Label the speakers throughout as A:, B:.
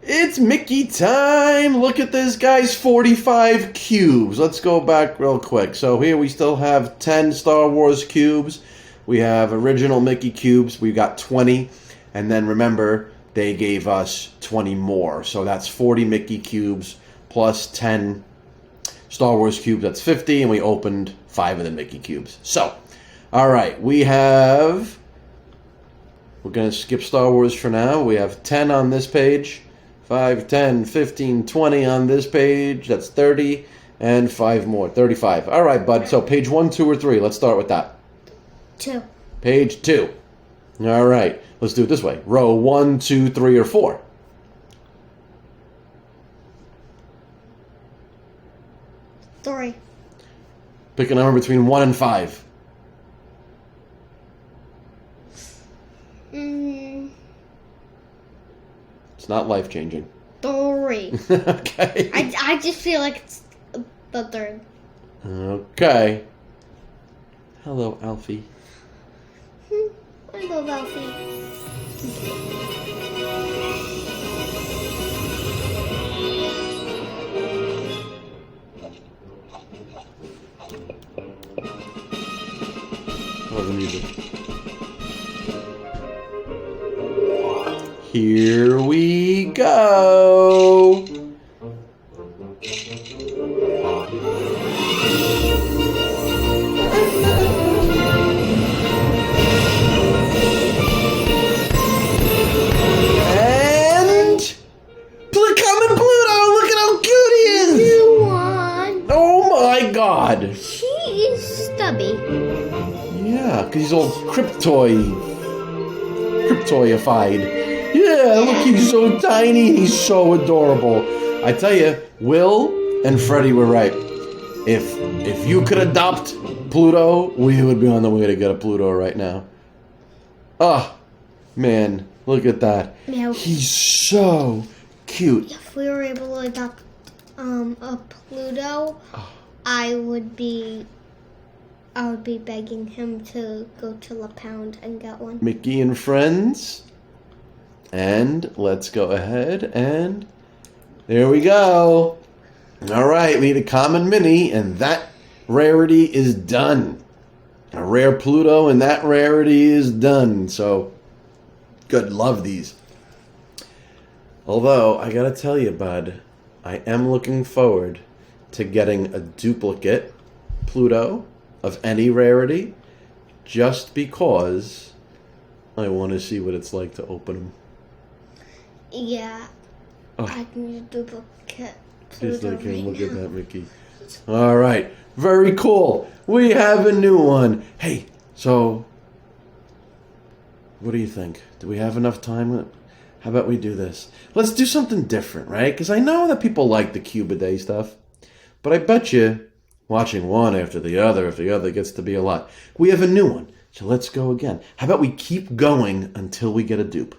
A: It's Mickey time! Look at this, guys. 45 cubes. Let's go back real quick. So here we still have 10 Star Wars cubes. We have original Mickey cubes. We got 20. And then remember, they gave us 20 more. So that's 40 Mickey cubes plus 10 Star Wars cubes. That's 50. And we opened 5 of the Mickey cubes. So, alright. We're going to skip Star Wars for now. We have 10 on this page. 5, 10, 15, 20 on this page. That's 30. And 5 more. 35. All right, bud. So page 1, 2, or 3. Let's start with that.
B: 2.
A: Page 2. All right. Let's do it this way. Row 1, 2, 3, or 4.
B: 3.
A: Pick a number between 1 and 5. It's not life-changing.
B: 3.
A: Okay.
B: I just feel like it's the 3rd.
A: Okay. Hello, Alfie.
B: Hello, Alfie.
A: I love the music. Here we go. And Common Pluto, look at how cute he is.
B: You won.
A: Oh my God.
B: He is stubby.
A: Yeah, because he's all cryptoyified. Yeah, look, he's so tiny. He's so adorable. I tell you, Will and Freddie were right. If you could adopt Pluto, we would be on the way to get a Pluto right now. Oh, man, look at that.
B: Yeah.
A: He's so cute.
B: If we were able to adopt a Pluto, I would be begging him to go to La Pound and get one.
A: Mickey and friends. And let's go ahead and there we go. All right, we need a common mini, and that rarity is done. A rare Pluto, and that rarity is done. So, good, love these. Although, I gotta tell you, bud, I am looking forward to getting a duplicate Pluto of any rarity, just because I want to see what it's like to open them.
B: Yeah,
A: Oh.
B: I can duplicate Pluto
A: Just like him,
B: right
A: look
B: now.
A: at that, Mickey. All right, very cool. We have a new one. Hey, so what do you think? Do we have enough time? How about we do this? Let's do something different, right? Because I know that people like the Cube a Day stuff, but I bet you watching one after the other, if the other gets to be a lot. We have a new one, so let's go again. How about we keep going until we get a dupe?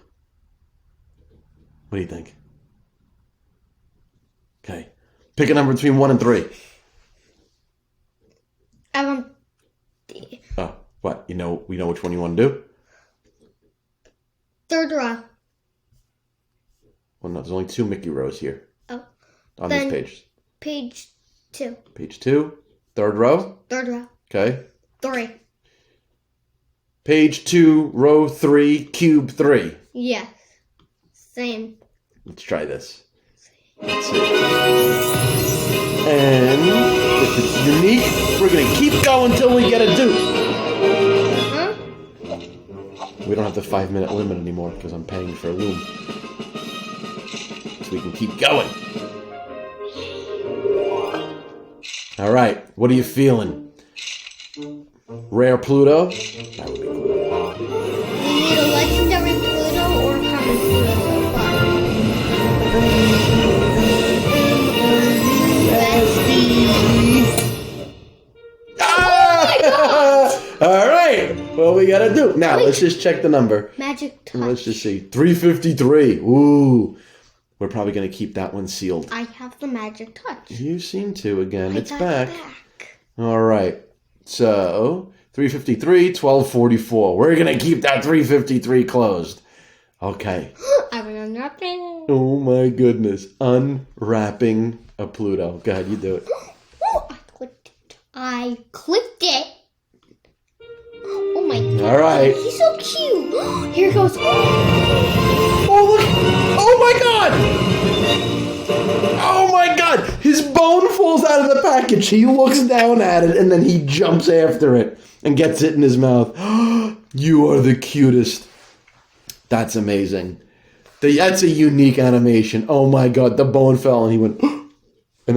A: What do you think? Okay. Pick a number between 1 and 3.
B: I want
A: Oh, what? We know which one you want to do?
B: 3rd row.
A: Well, no, there's only 2 Mickey rows here.
B: Oh.
A: On
B: Then-
A: this page.
B: Page 2.
A: Page 2, 3rd row.
B: 3rd row.
A: Okay.
B: 3.
A: Page 2, row 3, cube 3.
B: Yes. Same.
A: Let's try this. Let's see. And if it's unique, we're going to keep going until we get a dupe.
B: Huh?
A: We don't have the 5-minute limit anymore because I'm paying for a loom. So we can keep going. All right, what are you feeling? Rare Pluto? That would be cool.
B: We need a legendary Pluto or a common Pluto so far.
A: All right, what we gotta do? Now, let's just check the number.
B: Magic touch.
A: Let's just see. 353. Ooh. We're probably going to keep that one sealed.
B: I have the magic touch.
A: You seem to again. It's
B: I got
A: back.
B: it back.
A: All right. So, 353, 1244. We're going to keep that 353 closed. Okay.
B: I'm unwrapping.
A: Oh my goodness. Unwrapping a Pluto. Go ahead, you do it.
B: I clicked it. Oh my god.
A: All right.
B: He's so cute. Here goes.
A: Oh, look. Oh my god. Oh my god. His bone falls out of the package. He looks down at it and then he jumps after it and gets it in his mouth. You are the cutest. That's amazing. That's a unique animation. Oh my god. The bone fell and he went and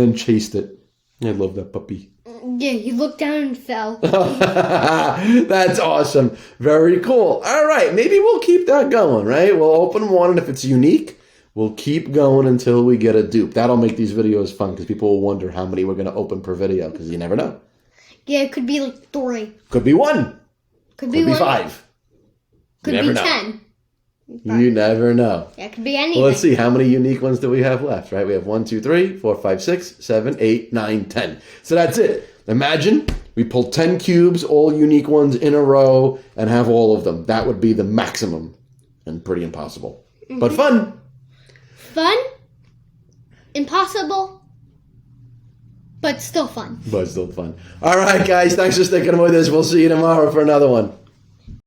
A: then chased it. I love that puppy.
B: Yeah, he looked down and fell.
A: That's awesome. Very cool. All right, maybe we'll keep that going, right? We'll open one, and if it's unique, we'll keep going until we get a dupe. That'll make these videos fun, because people will wonder how many we're going to open per video, because you never know.
B: Yeah, it could be like 3.
A: Could be 1.
B: Could be
A: 5.
B: Could
A: You
B: be
A: never know.
B: 10.
A: You never know.
B: Yeah, it could be anything.
A: Well, let's see. How many unique ones do we have left, right? We have 1, 2, 3, 4, 5, 6, 7, 8, 9, 10. So that's it. Imagine we pull 10 cubes, all unique ones in a row, and have all of them. That would be the maximum. And pretty impossible. Mm-hmm. But fun.
B: Fun. Impossible. But still fun.
A: But still fun. All right, guys. Thanks for sticking with us. We'll see you tomorrow for another one.